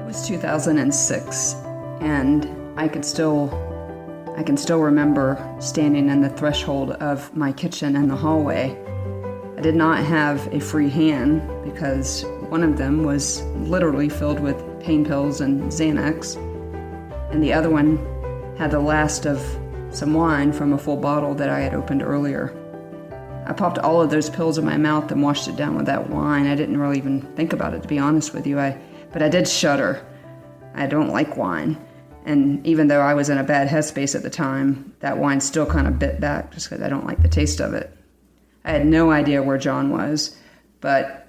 was 2006, and I can still remember standing in the threshold of my kitchen in the hallway. I did not have a free hand because one of them was literally filled with pain pills and Xanax, and the other one had the last of some wine from a full bottle that I had opened earlier. I popped all of those pills in my mouth and washed it down with that wine. I didn't really even think about it, to be honest with you. But I did shudder. I don't like wine. And even though I was in a bad headspace at the time, that wine still kind of bit back just because I don't like the taste of it. I had no idea where John was, but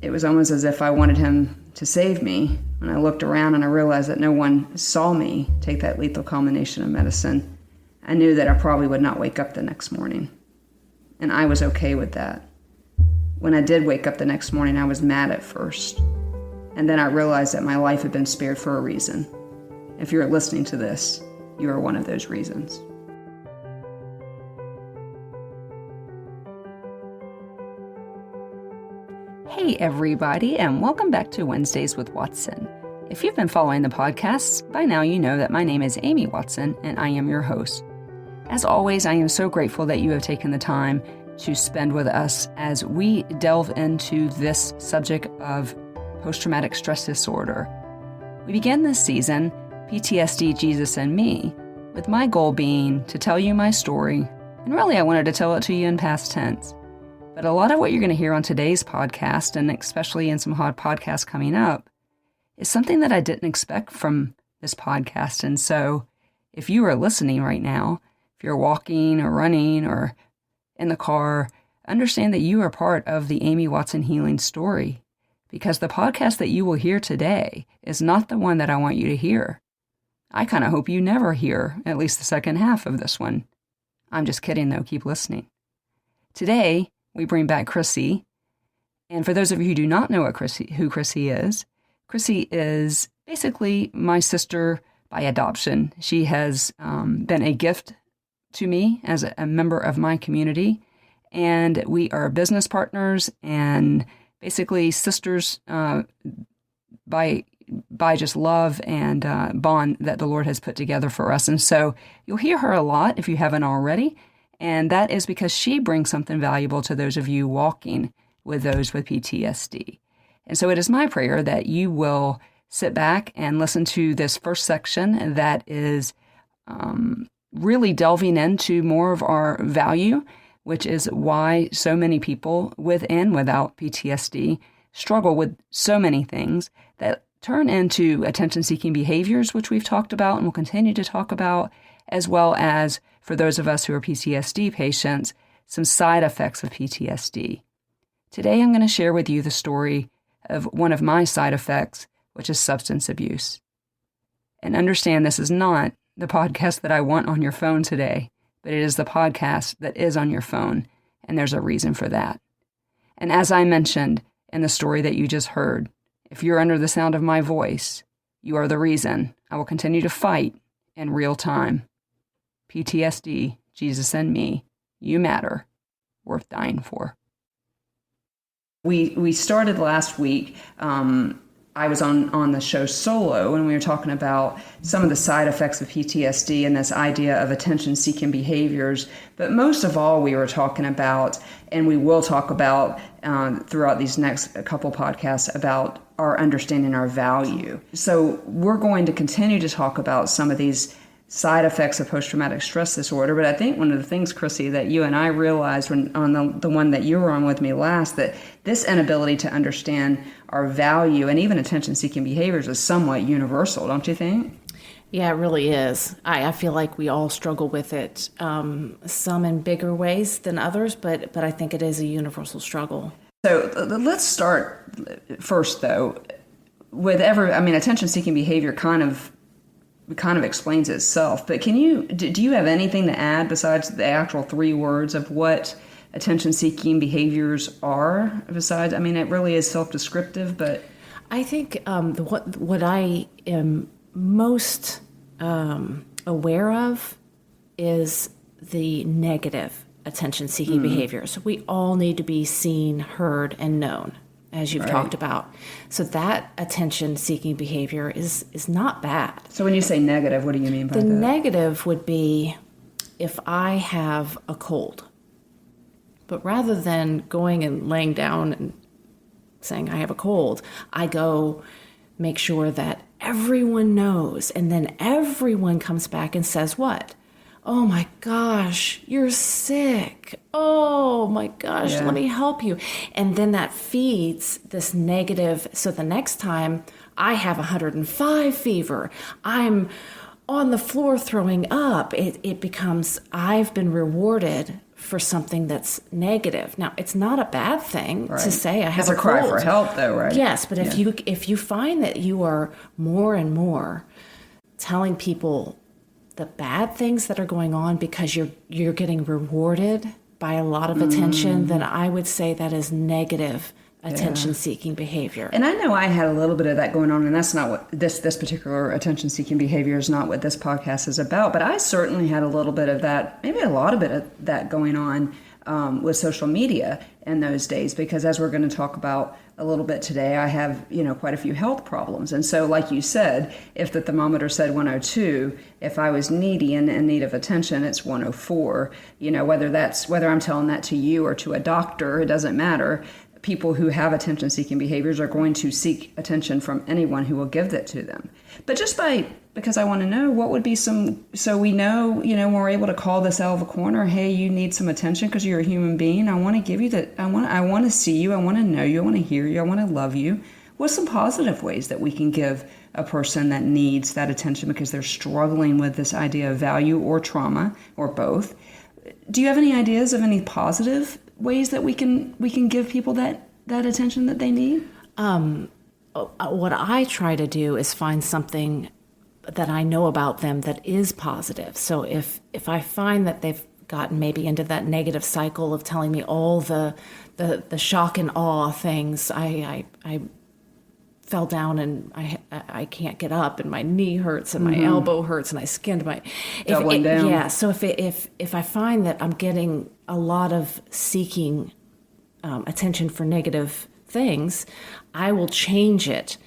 it was almost as if I wanted him to save me. When I looked around and I realized that no one saw me take that lethal combination of medicine, I knew that I probably would not wake up the next morning. And I was okay with that. When I did wake up the next morning, I was mad at first. And then I realized that my life had been spared for a reason. If you're listening to this, you are one of those reasons. Hey everybody, and welcome back to Wednesdays with Watson. If you've been following the podcasts, by now you know that my name is Amy Watson, and I am your host. As always, I am so grateful that you have taken the time to spend with us as we delve into this subject of post-traumatic stress disorder. We begin this season, PTSD, Jesus and Me, with my goal being to tell you my story, and really I wanted to tell it to you in past tense. But a lot of what you're going to hear on today's podcast, and especially in some hot podcasts coming up, is something that I didn't expect from this podcast. And so if you are listening right now, if you're walking or running or in the car, understand that you are part of the Amy Watson healing story, because the podcast that you will hear today is not the one that I want you to hear. I kind of hope you never hear at least the second half of this one. I'm just kidding though, keep listening. Today, we bring back Crissy. And for those of you who do not know who Crissy is basically my sister by adoption. She has been a gift to me as a member of my community, and we are business partners and basically sisters by just love and bond that the Lord has put together for us. And so you'll hear her a lot if you haven't already, and that is because she brings something valuable to those of you walking with those with PTSD. And so it is my prayer that you will sit back and listen to this first section that is really delving into more of our value, which is why so many people with and without PTSD struggle with so many things that turn into attention-seeking behaviors, which we've talked about and will continue to talk about, as well as, for those of us who are PTSD patients, some side effects of PTSD. Today I'm going to share with you the story of one of my side effects, which is substance abuse. And understand this is not the podcast that I want on your phone today, but it is the podcast that is on your phone, and there's a reason for that. And as I mentioned in the story that you just heard, if you're under the sound of my voice, you are the reason I will continue to fight in real time. PTSD, Jesus and Me, you matter, worth dying for. We started last week. I was on the show solo, and we were talking about some of the side effects of PTSD and this idea of attention-seeking behaviors. But most of all, we were talking about, and we will talk about throughout these next couple podcasts, about our understanding our value. So we're going to continue to talk about some of these side effects of post-traumatic stress disorder. But I think one of the things, Crissy, that you and I realized when on the one that you were on with me last, that this inability to understand our value and even attention-seeking behaviors is somewhat universal, don't you think? Yeah, it really is. I feel like we all struggle with it, some in bigger ways than others, but I think it is a universal struggle. So let's start first, though, with attention-seeking behavior kind of explains itself. But do you have anything to add besides the actual three words of what attention-seeking behaviors are? Besides, it really is self-descriptive, but I think what I am most aware of is the negative attention-seeking behaviors. We all need to be seen, heard, and known. as you've talked about. So that attention-seeking behavior is not bad. So when you say negative, what do you mean by that? The negative would be if I have a cold. But rather than going and laying down and saying I have a cold, I go make sure that everyone knows. And then everyone comes back and says what? Oh my gosh, you're sick. Oh my gosh, let me help you. And then that feeds this negative. So the next time I have 105 fever, I'm on the floor throwing up, it becomes I've been rewarded for something that's negative. Now, it's not a bad thing to say I have a cold. It's a cry for help, though, right? Yes, but if you find that you are more and more telling people the bad things that are going on because you're getting rewarded by a lot of attention, then I would say that is negative attention-seeking behavior. And I know I had a little bit of that going on, and that's not what this particular attention-seeking behavior is not what this podcast is about, but I certainly had a little bit of that, maybe a lot of bit of that going on with social media in those days, because as we're going to talk about a little bit today, I have, quite a few health problems. And so, like you said, if the thermometer said 102, if I was needy and in need of attention, it's 104. Whether I'm telling that to you or to a doctor, it doesn't matter. People who have attention-seeking behaviors are going to seek attention from anyone who will give that to them. But because I want to know what would be so we know, when we're able to call this out of a corner, hey, you need some attention because you're a human being. I want to give you that. I want to see you. I want to know you. I want to hear you. I want to love you. What's some positive ways that we can give a person that needs that attention because they're struggling with this idea of value or trauma or both? Do you have any ideas of any positive ways that we can give people that attention that they need? What I try to do is find something that I know about them that is positive. So if I find that they've gotten maybe into that negative cycle of telling me all the shock and awe things, I fell down and I can't get up and my knee hurts and my elbow hurts and I skinned my doubling down. Yeah. So if I find that I'm getting a lot of seeking attention for negative things, I will change it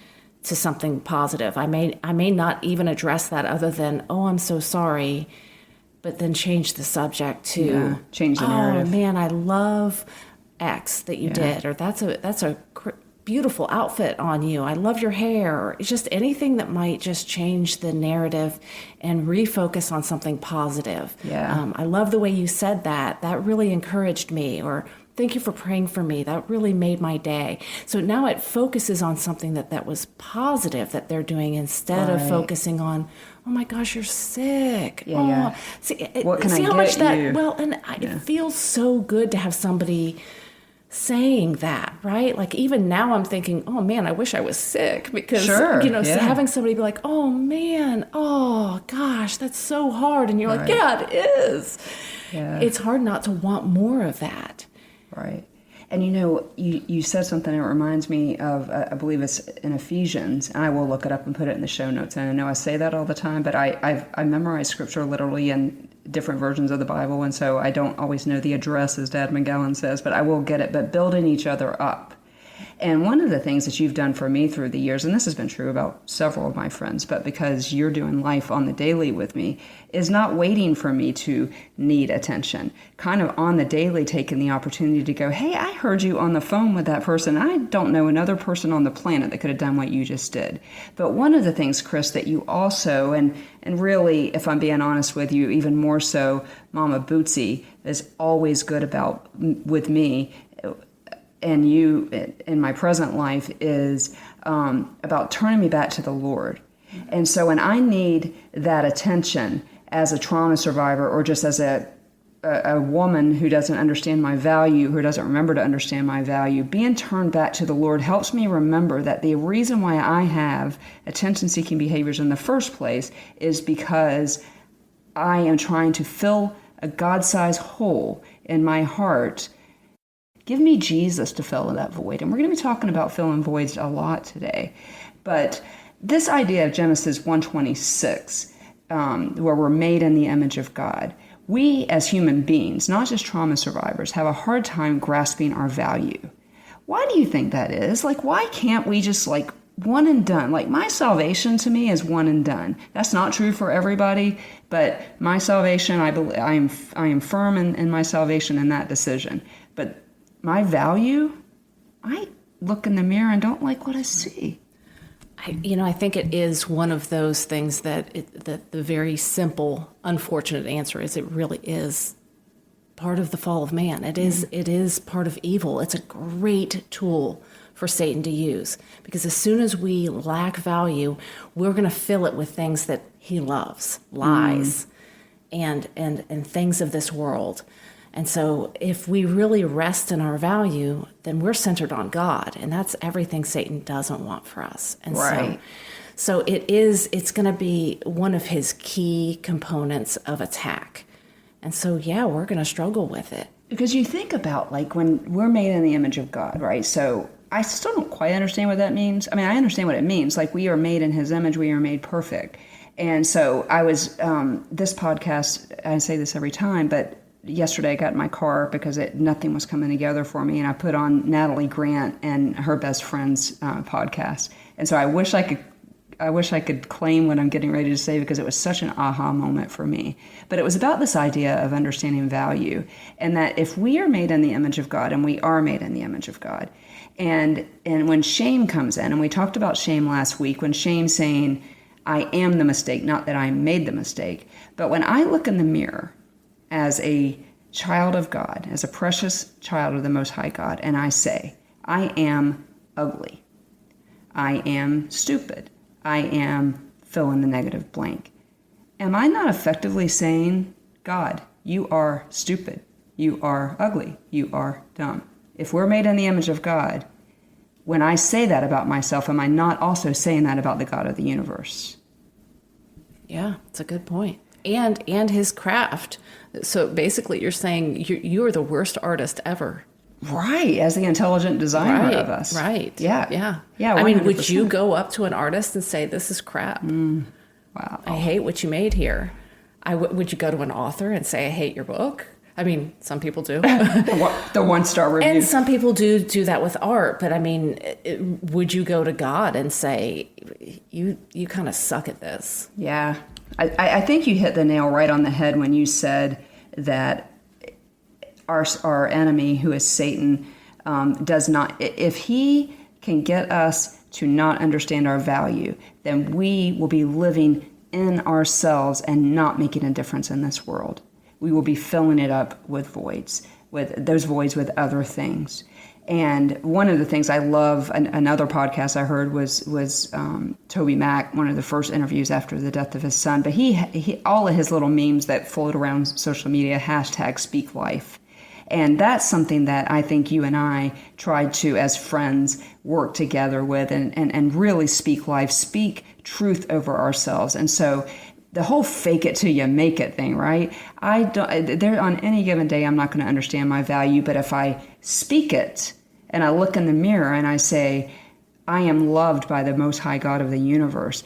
to something positive. I may not even address that other than, oh, I'm so sorry, but then change the subject to change the narrative. Oh man, I love X that you did, or that's a beautiful outfit on you. I love your hair. Or just anything that might just change the narrative and refocus on something positive. Yeah. I love the way you said that. That really encouraged me. Or thank you for praying for me. That really made my day. So now it focuses on something that was positive that they're doing instead of focusing on, oh my gosh, you're sick. Yeah. See, what can see I how get much that, you? Well, and it feels so good to have somebody saying that, right? Like even now I'm thinking, oh man, I wish I was sick because, having somebody be like, oh man, oh gosh, that's so hard. And you're like, yeah, it is. Yeah. It's hard not to want more of that. Right. And you said something that reminds me of, I believe it's in Ephesians, and I will look it up and put it in the show notes. And I know I say that all the time, but I memorize scripture literally in different versions of the Bible, and so I don't always know the address, as Dad McGowan says, but I will get it. But building each other up. And one of the things that you've done for me through the years, and this has been true about several of my friends, but because you're doing life on the daily with me, is not waiting for me to need attention. Kind of on the daily taking the opportunity to go, hey, I heard you on the phone with that person. I don't know another person on the planet that could have done what you just did. But one of the things, Chris, that you also, and really, if I'm being honest with you, even more so, Mama Bootsy is always good about with me, and you in my present life is about turning me back to the Lord. And so when I need that attention as a trauma survivor or just as a woman who doesn't understand my value, who doesn't remember to understand my value, being turned back to the Lord helps me remember that the reason why I have attention-seeking behaviors in the first place is because I am trying to fill a God-sized hole in my heart. Give me Jesus to fill that void. And we're going to be talking about filling voids a lot today. But this idea of Genesis 1:26, where we're made in the image of God, we as human beings, not just trauma survivors, have a hard time grasping our value. Why do you think that is? Like, why can't we just like one and done? Like, my salvation to me is one and done. That's not true for everybody, but my salvation, I believe, I am firm in my salvation in that decision. But my value, I look in the mirror and don't like what I see. I think it is one of those things that the very simple, unfortunate answer is it really is part of the fall of man. It is part of evil. It's a great tool for Satan to use, because as soon as we lack value, we're going to fill it with things that he loves, lies, and things of this world. And so if we really rest in our value, then we're centered on God, and that's everything Satan doesn't want for us. And right. So it's going to be one of his key components of attack. And so, yeah, we're going to struggle with it. Because you think about, like, when we're made in the image of God, right? So I still don't quite understand what that means. I mean, I understand what it means. Like, we are made in his image. We are made perfect. And so I was, this podcast, I say this every time, but yesterday I got in my car because nothing was coming together for me. And I put on Natalie Grant and her best friend's podcast. And so I wish I could claim what I'm getting ready to say, because it was such an aha moment for me. But it was about this idea of understanding value, and that if we are made in the image of God, and we are made in the image of God, and when shame comes in, and we talked about shame last week, when shame's saying, I am the mistake, not that I made the mistake. But when I look in the mirror as a child of God, as a precious child of the Most High God, and I say, I am ugly, I am stupid, I am fill in the negative blank. Am I not effectively saying, God, you are stupid, you are ugly, you are dumb? If we're made in the image of God, when I say that about myself, am I not also saying that about the God of the universe? Yeah, it's a good point. And his craft. So basically you're saying you are the worst artist ever. Right, as the intelligent designer of us. Right. Yeah. Yeah. 100%. I mean, would you go up to an artist and say, this is crap? Wow. I hate what you made here. Would you go to an author and say, I hate your book? I mean, some people do. The one-star review. And some people do that with art. But I mean, would you go to God and say, you kind of suck at this? Yeah. I think you hit the nail right on the head when you said that our enemy, who is Satan, does not, if he can get us to not understand our value, then we will be living in ourselves and not making a difference in this world. We will be filling it up with voids, with those voids with other things. And one of the things I love, another podcast I heard was Toby Mac, one of the first interviews after the death of his son. But he all of his little memes that float around social media, #SpeakLife. And that's something that I think you and I tried to, as friends, work together with and really speak life, speak truth over ourselves. And so the whole fake it till you make it thing, right? On any given day, I'm not going to understand my value, but if I speak it and I look in the mirror and I say, I am loved by the Most High God of the universe,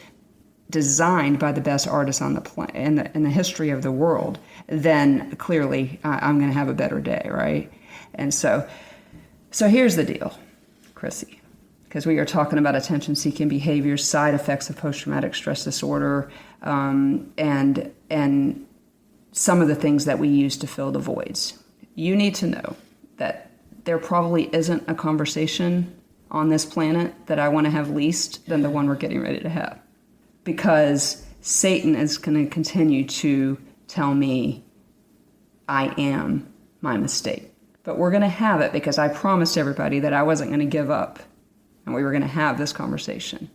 designed by the best artists on the planet in the history of the world, then clearly I'm going to have a better day, right? And so here's the deal, Crissy, because we are talking about attention-seeking behaviors, side effects of post-traumatic stress disorder, and some of the things that we use to fill the voids. You need to know that there probably isn't a conversation on this planet that I want to have least than the one we're getting ready to have. Because Satan is going to continue to tell me I am my mistake. But we're going to have it because I promised everybody that I wasn't going to give up and we were going to have this conversation.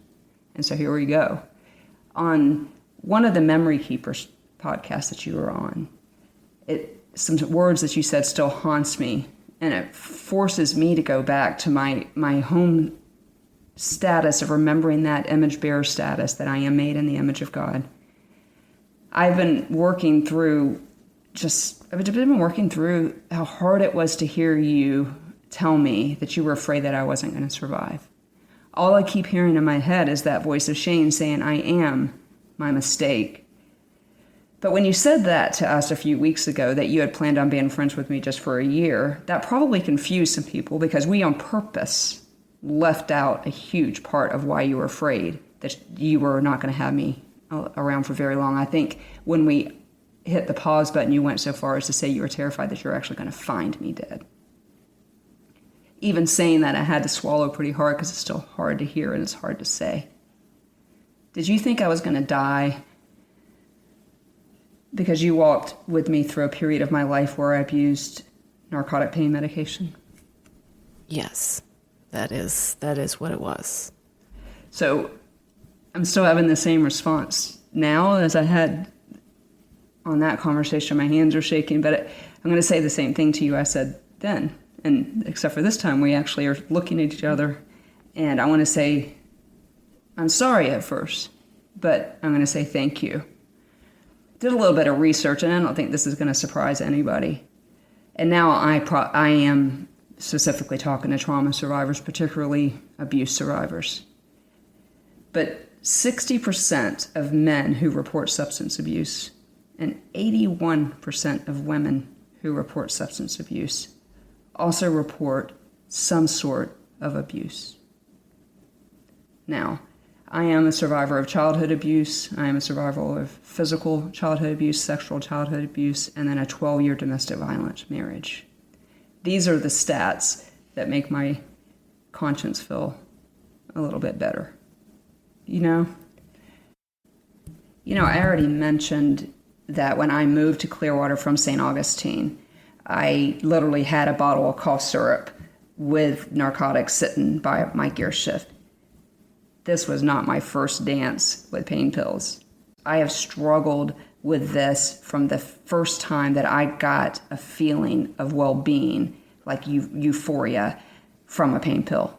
And so here we go. On one of the Memory Keepers podcasts that you were on, some words that you said still haunts me, and it forces me to go back to my home status of remembering that image bearer status, that I am made in the image of God. I've been working through how hard it was to hear you tell me that you were afraid that I wasn't going to survive. All I keep hearing in my head is that voice of shame saying, I am my mistake. But when you said that to us a few weeks ago, that you had planned on being friends with me just for a year, that probably confused some people because we on purpose left out a huge part of why you were afraid that you were not going to have me around for very long. I think when we hit the pause button, you went so far as to say you were terrified that you were actually going to find me dead. Even saying that, I had to swallow pretty hard because it's still hard to hear and it's hard to say. Did you think I was going to die because you walked with me through a period of my life where I abused narcotic pain medication? Yes, that is what it was. So I'm still having the same response now as I had on that conversation. My hands are shaking, but I'm going to say the same thing to you I said then. And except for this time, we actually are looking at each other. And I want to say, I'm sorry at first, but I'm going to say thank you. Did a little bit of research, and I don't think this is going to surprise anybody. And now I am specifically talking to trauma survivors, particularly abuse survivors. But 60% of men who report substance abuse and 81% of women who report substance abuse also report some sort of abuse. Now, I am a survivor of childhood abuse. I am a survivor of physical childhood abuse, sexual childhood abuse, and then a 12-year domestic violence marriage. These are the stats that make my conscience feel a little bit better. You know, I already mentioned that when I moved to Clearwater from St. Augustine, I literally had a bottle of cough syrup with narcotics sitting by my gear shift. This was not my first dance with pain pills. I have struggled with this from the first time that I got a feeling of well-being, like euphoria, from a pain pill.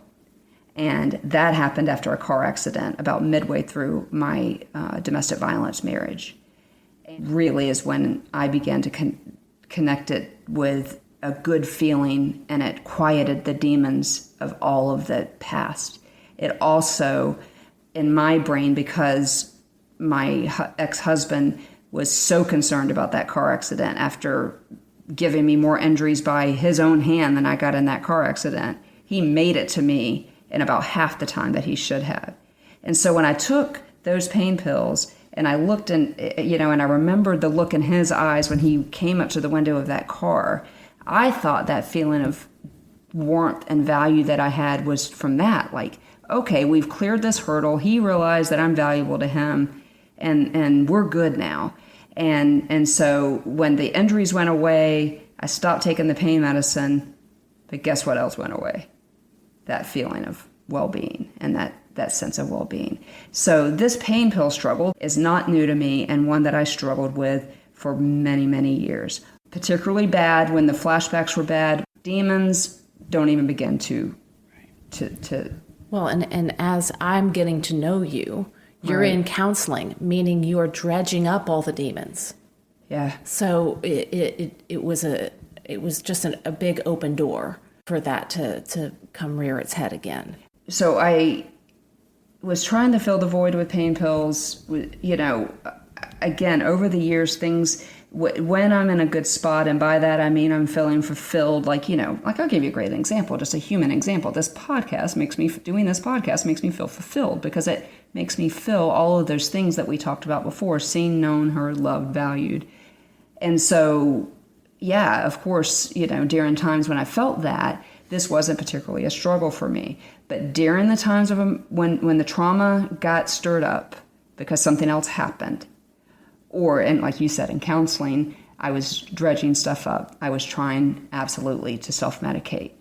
And that happened after a car accident about midway through my domestic violence marriage. It really is when I began to connect it with a good feeling, and it quieted the demons of all of the past. It also, in my brain, because my ex-husband was so concerned about that car accident after giving me more injuries by his own hand than I got in that car accident, he made it to me in about half the time that he should have. And so when I took those pain pills and I looked and I remembered the look in his eyes when he came up to the window of that car, I thought that feeling of warmth and value that I had was from that. Like, okay, we've cleared this hurdle. He realized that I'm valuable to him, and we're good now. And so when the injuries went away, I stopped taking the pain medicine, but guess what else went away? That feeling of well-being and that sense of well-being. So this pain pill struggle is not new to me, and one that I struggled with for many, many years. Particularly bad when the flashbacks were bad. Demons don't even begin to Well, and as I'm getting to know you, you're right. in counseling, meaning you are dredging up all the demons. Yeah. So it was just a big open door for that to come rear its head again. So I was trying to fill the void with pain pills. Again, over the years, things, when I'm in a good spot, and by that I mean I'm feeling fulfilled, like I'll give you a great example, just a human example. Doing this podcast makes me feel fulfilled because it makes me feel all of those things that we talked about before: seen, known, heard, loved, valued. And so, yeah, of course, during times when I felt that, this wasn't particularly a struggle for me. But during the times of when the trauma got stirred up because something else happened, and like you said, in counseling, I was dredging stuff up. I was trying absolutely to self-medicate.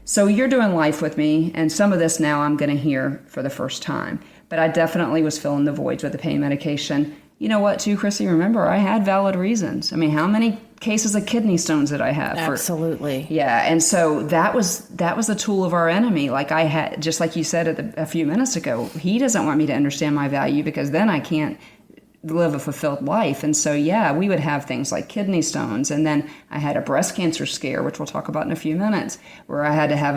So you're doing life with me, and some of this now I'm going to hear for the first time. But I definitely was filling the voids with the pain medication. You know what, too, Crissy? Remember, I had valid reasons. I mean, how many cases of kidney stones did I have? Absolutely. Yeah, and so that was a tool of our enemy. Like I had, just like you said a few minutes ago, he doesn't want me to understand my value because then I can't live a fulfilled life. And so, yeah, we would have things like kidney stones. And then I had a breast cancer scare, which we'll talk about in a few minutes, where I had to have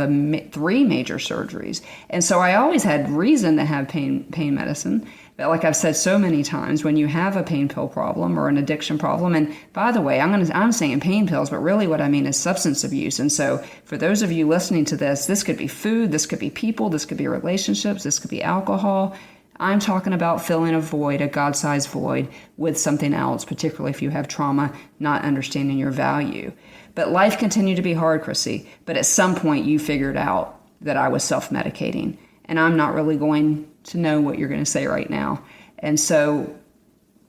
3 major surgeries. And so I always had reason to have pain medicine. But like I've said so many times, when you have a pain pill problem or an addiction problem, and by the way, I'm saying pain pills, but really what I mean is substance abuse. And so for those of you listening to this could be food, this could be people, this could be relationships, this could be alcohol. I'm talking about filling a void, a God-sized void, with something else, particularly if you have trauma, not understanding your value. But life continued to be hard, Crissy. But at some point you figured out that I was self-medicating. And I'm not really going to know what you're going to say right now. And so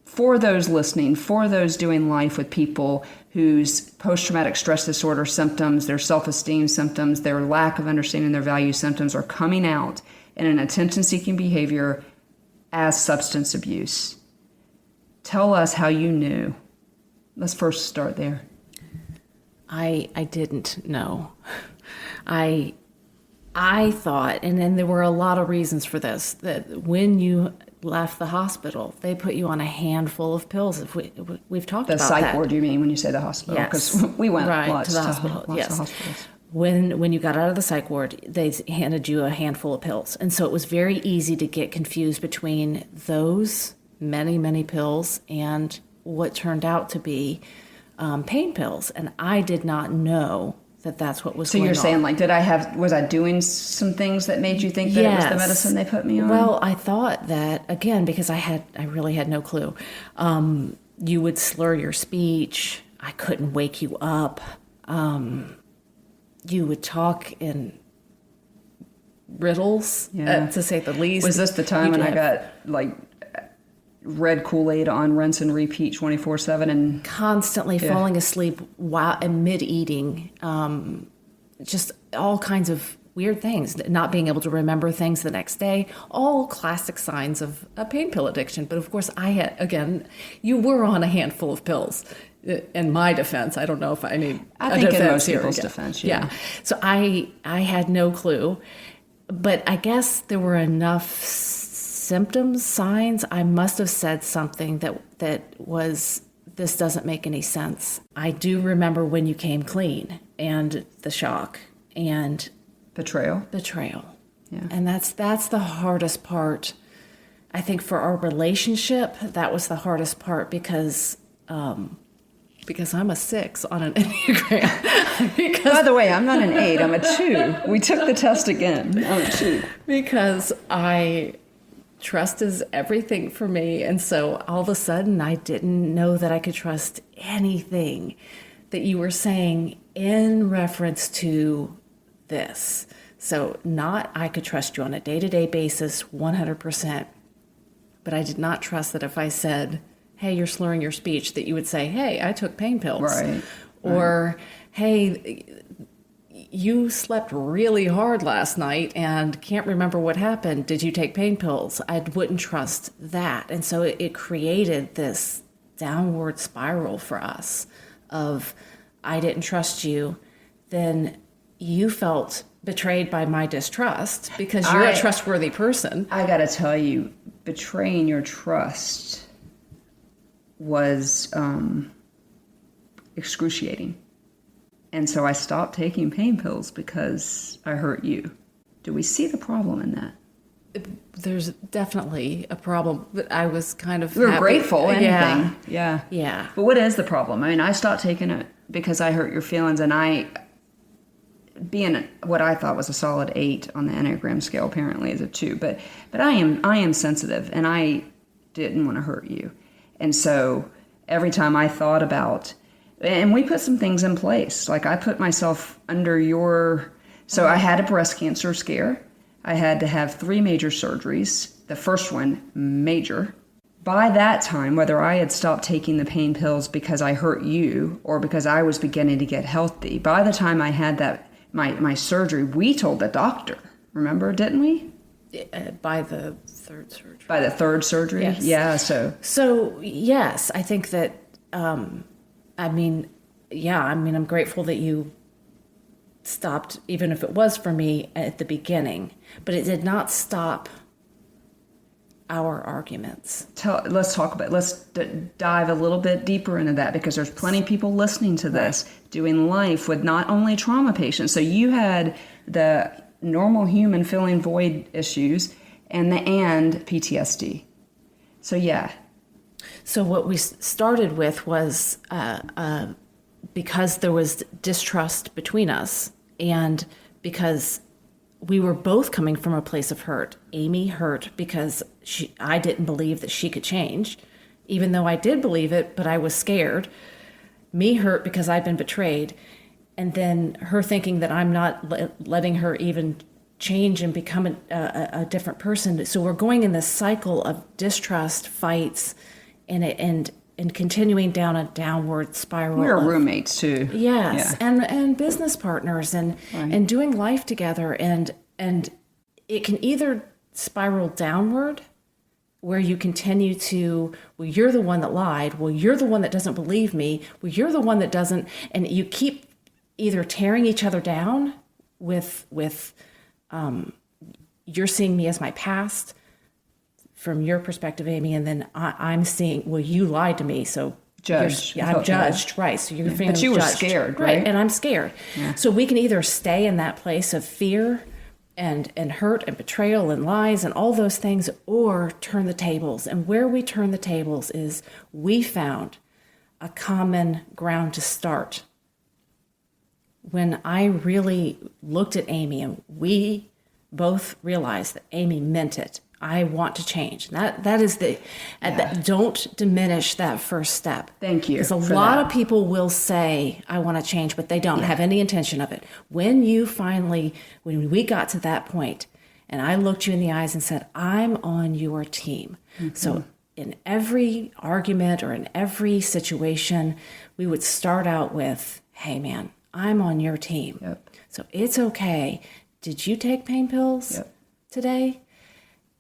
for those listening, for those doing life with people whose post-traumatic stress disorder symptoms, their self-esteem symptoms, their lack of understanding their value symptoms are coming out in an attention-seeking behavior as substance abuse, tell us how you knew. Let's first start there. I didn't know. I thought, and then there were a lot of reasons for this, that when you left the hospital, they put you on a handful of pills. We've talked about that. The psych ward, you mean, when you say the hospital? Yes. Because we went to the hospital. Lots yes. of hospitals. When you got out of the psych ward, they handed you a handful of pills. And so it was very easy to get confused between those many, many pills and what turned out to be pain pills. And I did not know that that's what was going on. So you're saying, like, was I doing some things that made you think that it was the medicine they put me on? Well, I thought that, again, because I really had no clue. You would slur your speech. I couldn't wake you up. You would talk in riddles, to say the least. Was this the time when I got, like, red Kool-Aid on rinse and repeat 24/7 and constantly falling asleep while mid-eating, just all kinds of weird things, not being able to remember things the next day, all classic signs of a pain pill addiction. But of course you were on a handful of pills. In my defense, I don't know if I need I think in most people's defense, yeah. So I had no clue, but I guess there were enough symptoms, signs. I must have said something that was, this doesn't make any sense. I do remember when you came clean and the shock and betrayal. Yeah. And that's the hardest part. I think for our relationship, that was the hardest part because I'm a 6 on an Enneagram. By the way, I'm not an 8, I'm a 2. We took the test again. I'm a 2. Because trust is everything for me. And so all of a sudden, I didn't know that I could trust anything that you were saying in reference to this. So not I could trust you on a day-to-day basis, 100%. But I did not trust that if I said, hey, you're slurring your speech, that you would say, hey, I took pain pills. Right. Or, hey, you slept really hard last night and can't remember what happened. Did you take pain pills? I wouldn't trust that. And so it created this downward spiral for us of, I didn't trust you. Then you felt betrayed by my distrust because you're a trustworthy person. I got to tell you, betraying your trust was excruciating. And so I stopped taking pain pills because I hurt you. Do we see the problem in that? There's definitely a problem, but I was kind of We're happy. grateful, anything. Yeah. But what is the problem? I mean, I stopped taking it because I hurt your feelings, and being what I thought was a solid 8 on the Enneagram scale apparently is a 2. But I am sensitive, and I didn't want to hurt you. And so every time I thought about, and we put some things in place, like I put myself under so I had a breast cancer scare. I had to have 3 major surgeries. The first one, major. By that time, whether I had stopped taking the pain pills because I hurt you or because I was beginning to get healthy, by the time I had that my surgery, we told the doctor. Remember, didn't we? By the 3rd surgery. By the 3rd surgery? Yes. Yeah, So, yes, I think that, I'm grateful that you stopped, even if it was for me at the beginning, but it did not stop our arguments. Let's talk about, dive a little bit deeper into that, because there's plenty of people listening to this doing life with not only trauma patients. So you had the normal human filling void issues and PTSD. So yeah. So what we started with was because there was distrust between us, and because we were both coming from a place of hurt. Amy hurt because I didn't believe that she could change, even though I did believe it, but I was scared. Me hurt because I'd been betrayed. And then her thinking that I'm not letting her even change and become a different person. So we're going in this cycle of distrust, fights, and continuing down a downward spiral. We were roommates too. Yes, yeah. and business partners and doing life together, and it can either spiral downward, where you continue to, well, you're the one that lied, well, you're the one that doesn't believe me, well, you're the one that doesn't, and you keep either tearing each other down with you're seeing me as my past from your perspective, Amy, and then I'm seeing, well, you lied to me, so judged. I'm judged, right? So you're feeling but you were judged, scared, right? And I'm scared. Yeah. So we can either stay in that place of fear and hurt and betrayal and lies and all those things, or turn the tables. And where we turn the tables is we found a common ground to start. When I really looked at Amy and we both realized that Amy meant it. I want to change. That is don't diminish that first step. Thank you. Because a lot of people will say, I want to change, but they don't have any intention of it. When we got to that point, and I looked you in the eyes and said, I'm on your team. Mm-hmm. So in every argument or in every situation, we would start out with, hey man, I'm on your team. Yep. So it's okay. Did you take pain pills today?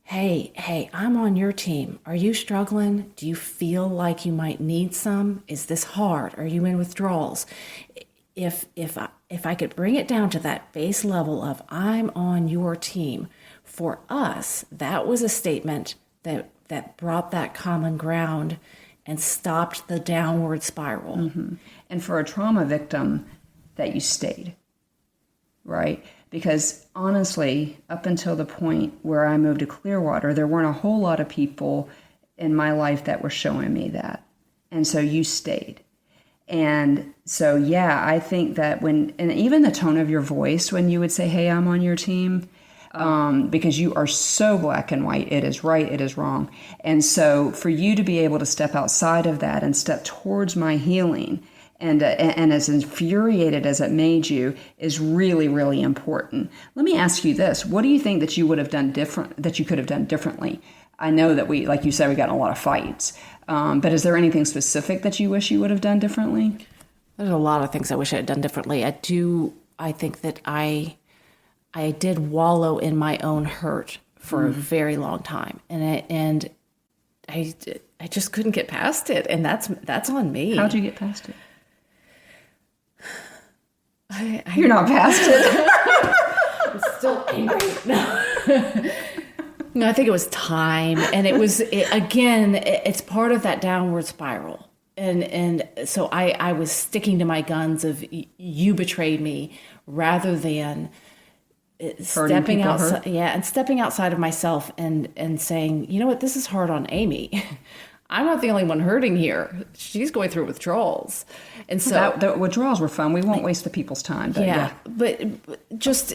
Hey, I'm on your team. Are you struggling? Do you feel like you might need some? Is this hard? Are you in withdrawals? If I could bring it down to that base level of I'm on your team, for us, that was a statement that brought that common ground and stopped the downward spiral. Mm-hmm. And for a trauma victim, that you stayed, right? Because honestly, up until the point where I moved to Clearwater, there weren't a whole lot of people in my life that were showing me that. And so you stayed. And so, yeah, I think that and even the tone of your voice when you would say, hey, I'm on your team, because you are so black and white, it is right, it is wrong. And so for you to be able to step outside of that and step towards my healing, and as infuriated as it made you, is really, really important. Let me ask you this. What do you think that you would have done different, that you could have done differently? I know that we, like you said, we got in a lot of fights. But is there anything specific that you wish you would have done differently? There's a lot of things I wish I had done differently. I think that I did wallow in my own hurt for a very long time. And I just couldn't get past it. And that's on me. How'd you get past it? You're not past it. I'm still angry. No, I think it was time, and it's part of that downward spiral, and so I was sticking to my guns of you betrayed me rather than stepping outside. Yeah, and stepping outside of myself and saying, you know what, this is hard on Amy. I'm not the only one hurting here. She's going through withdrawals. And so the withdrawals were fun. We won't waste the people's time. But but just,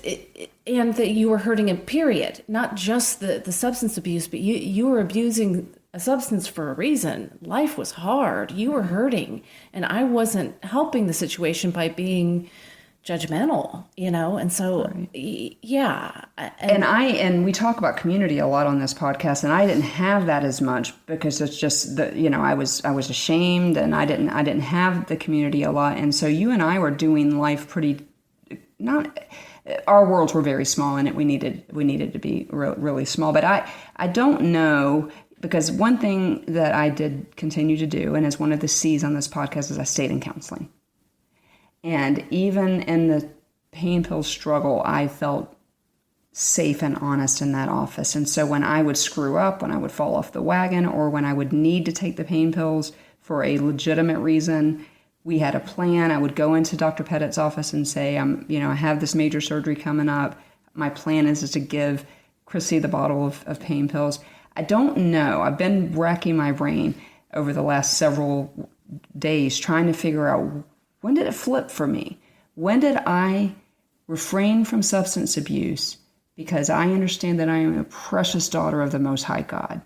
and that you were hurting in period, not just the substance abuse, but you were abusing a substance for a reason. Life was hard. You were hurting. And I wasn't helping the situation by being judgmental, and so yeah. And we talk about community a lot on this podcast, and I didn't have that as much because it's just that I was ashamed, and I didn't have the community a lot, and so you and I were doing life our worlds were very small, and we needed to be really small. But I don't know, because one thing that I did continue to do, and as one of the C's on this podcast, is I stayed in counseling. And even in the pain pill struggle, I felt safe and honest in that office. And so when I would screw up, when I would fall off the wagon, or when I would need to take the pain pills for a legitimate reason, we had a plan. I would go into Dr. Pettit's office and say, I have this major surgery coming up. My plan is to give Crissy the bottle of pain pills. I don't know. I've been racking my brain over the last several days trying to figure out, when did it flip for me? When did I refrain from substance abuse because I understand that I am a precious daughter of the Most High God?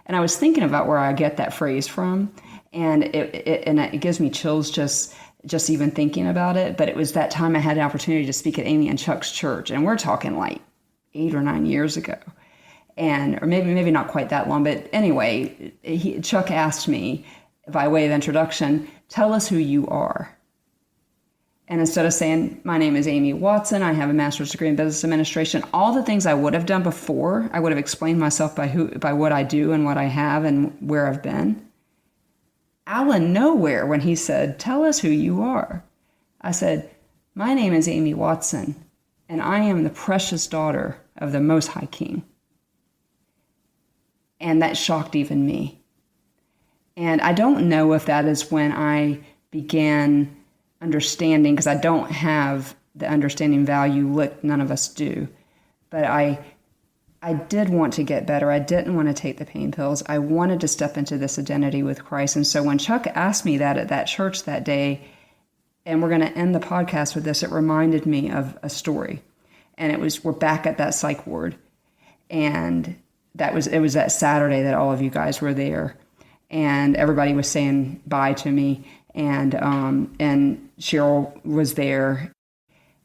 And I was thinking about where I get that phrase from, and it gives me chills just even thinking about it. But it was that time I had the opportunity to speak at Amy and Chuck's church, and we're talking like 8 or 9 years ago. Or maybe not quite that long, but anyway, Chuck asked me, by way of introduction, tell us who you are. And instead of saying, my name is Amy Watson, I have a master's degree in business administration, all the things I would have done before, I would have explained myself by what I do and what I have and where I've been. Out of nowhere, when he said, tell us who you are, I said, my name is Amy Watson, and I am the precious daughter of the Most High King. And that shocked even me. And I don't know if that is when I began understanding, because I don't have the understanding value, none of us do. But I did want to get better. I didn't want to take the pain pills. I wanted to step into this identity with Christ. And so when Chuck asked me that at that church that day, and we're going to end the podcast with this, it reminded me of a story. And we're back at that psych ward. And it was that Saturday that all of you guys were there. And everybody was saying bye to me. And Cheryl was there.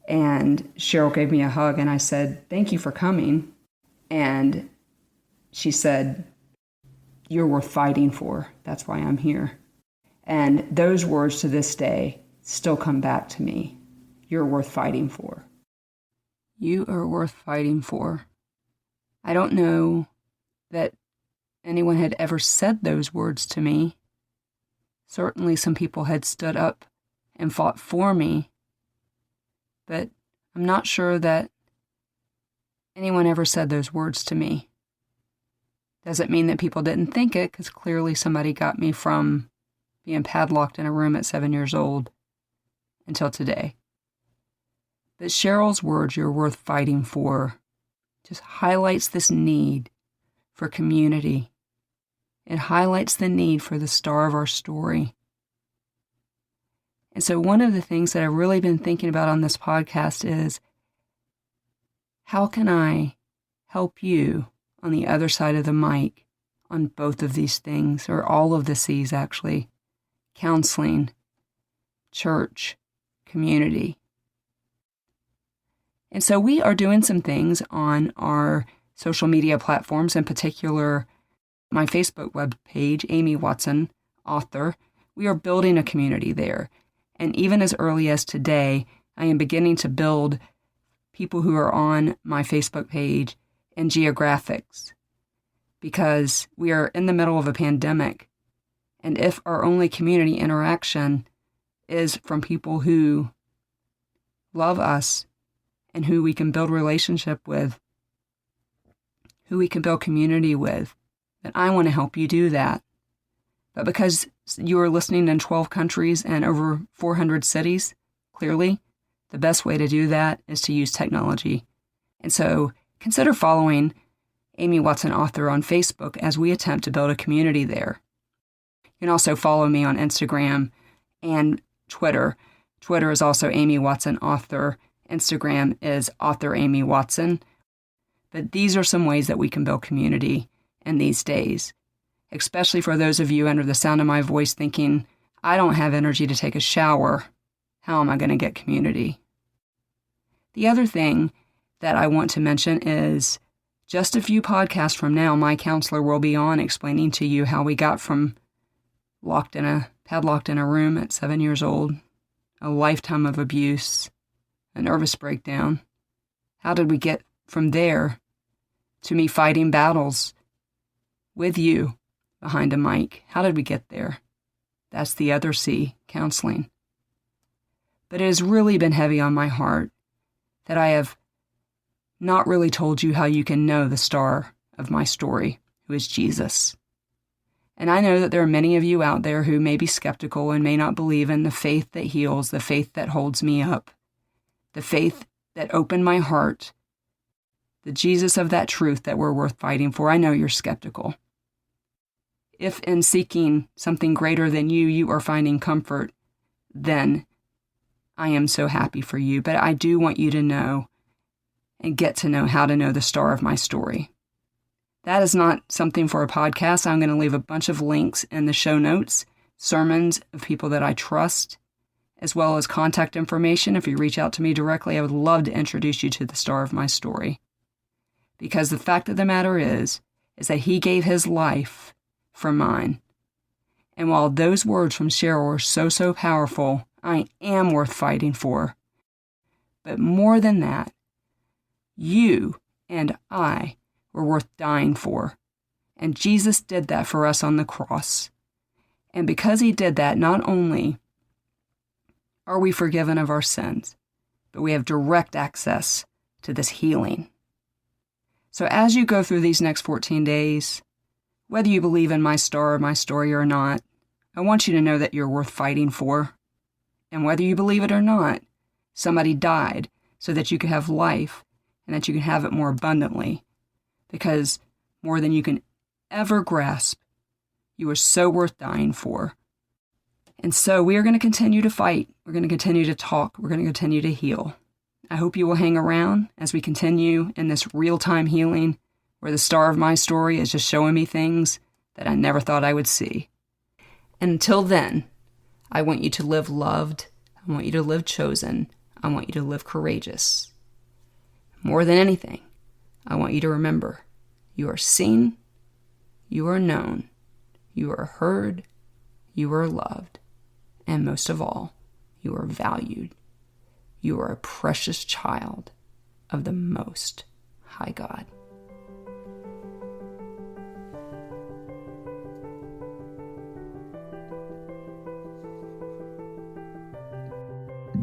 And Cheryl gave me a hug. And I said, thank you for coming. And she said, you're worth fighting for. That's why I'm here. And those words to this day still come back to me. You're worth fighting for. You are worth fighting for. I don't know that anyone had ever said those words to me. Certainly some people had stood up and fought for me, but I'm not sure that anyone ever said those words to me. Doesn't mean that people didn't think it, because clearly somebody got me from being padlocked in a room at 7 years old until today. But Cheryl's words, you're worth fighting for, just highlights this need for community. It highlights the need for the star of our story. And so one of the things that I've really been thinking about on this podcast is, how can I help you on the other side of the mic on both of these things, or all of the C's actually? Counseling, church, community. And so we are doing some things on our social media platforms, in particular my Facebook web page, Amy Watson, author. We are building a community there. And even as early as today, I am beginning to build people who are on my Facebook page in geographics, because we are in the middle of a pandemic. And if our only community interaction is from people who love us and who we can build relationship with, who we can build community with, then I want to help you do that. But because you are listening in 12 countries and over 400 cities, clearly, the best way to do that is to use technology. And so consider following Amy Watson Author on Facebook as we attempt to build a community there. You can also follow me on Instagram and Twitter. Twitter is also Amy Watson Author. Instagram is Author Amy Watson. But these are some ways that we can build community in these days, especially for those of you under the sound of my voice thinking, I don't have energy to take a shower. How am I going to get community? The other thing that I want to mention is, just a few podcasts from now, my counselor will be on explaining to you how we got from padlocked in a room at 7 years old, a lifetime of abuse, a nervous breakdown. How did we get from there to me fighting battles with you behind a mic? How did we get there? That's the other C, counseling. But it has really been heavy on my heart that I have not really told you how you can know the star of my story, who is Jesus. And I know that there are many of you out there who may be skeptical and may not believe in the faith that heals, the faith that holds me up, the faith that opened my heart, the Jesus of that truth that we're worth fighting for, I know you're skeptical. If in seeking something greater than you, you are finding comfort, then I am so happy for you. But I do want you to know and get to know how to know the star of my story. That is not something for a podcast. I'm going to leave a bunch of links in the show notes, sermons of people that I trust, as well as contact information. If you reach out to me directly, I would love to introduce you to the star of my story. Because the fact of the matter is that he gave his life for mine. And while those words from Cheryl are so powerful, I am worth fighting for. But more than that, you and I were worth dying for. And Jesus did that for us on the cross. And because he did that, not only are we forgiven of our sins, but we have direct access to this healing. So as you go through these next 14 days, whether you believe in my star or my story or not, I want you to know that you're worth fighting for. And whether you believe it or not, somebody died so that you could have life and that you can have it more abundantly. Because more than you can ever grasp, you are so worth dying for. And so we are going to continue to fight. We're going to continue to talk. We're going to continue to heal. I hope you will hang around as we continue in this real-time healing where the star of my story is just showing me things that I never thought I would see. And until then, I want you to live loved. I want you to live chosen. I want you to live courageous. More than anything, I want you to remember you are seen, you are known, you are heard, you are loved, and most of all, you are valued. You are a precious child of the Most High God.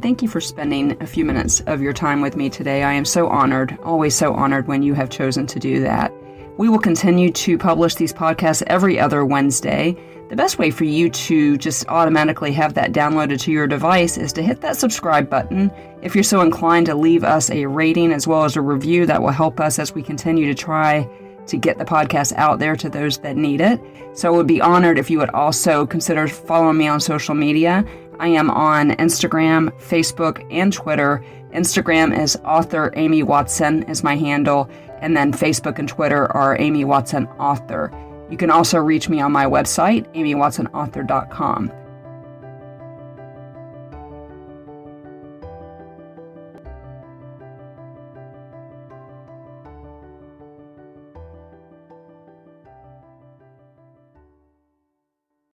Thank you for spending a few minutes of your time with me today. I am so honored, always so honored when you have chosen to do that. We will continue to publish these podcasts every other Wednesday. The best way for you to just automatically have that downloaded to your device is to hit that subscribe button. If you're so inclined to leave us a rating as well as a review, that will help us as we continue to try to get the podcast out there to those that need it. So I would be honored if you would also consider following me on social media. I am on Instagram, Facebook, and Twitter. Instagram is author Amy Watson is my handle, and then Facebook and Twitter are Amy Watson Author. You can also reach me on my website, amywatsonauthor.com.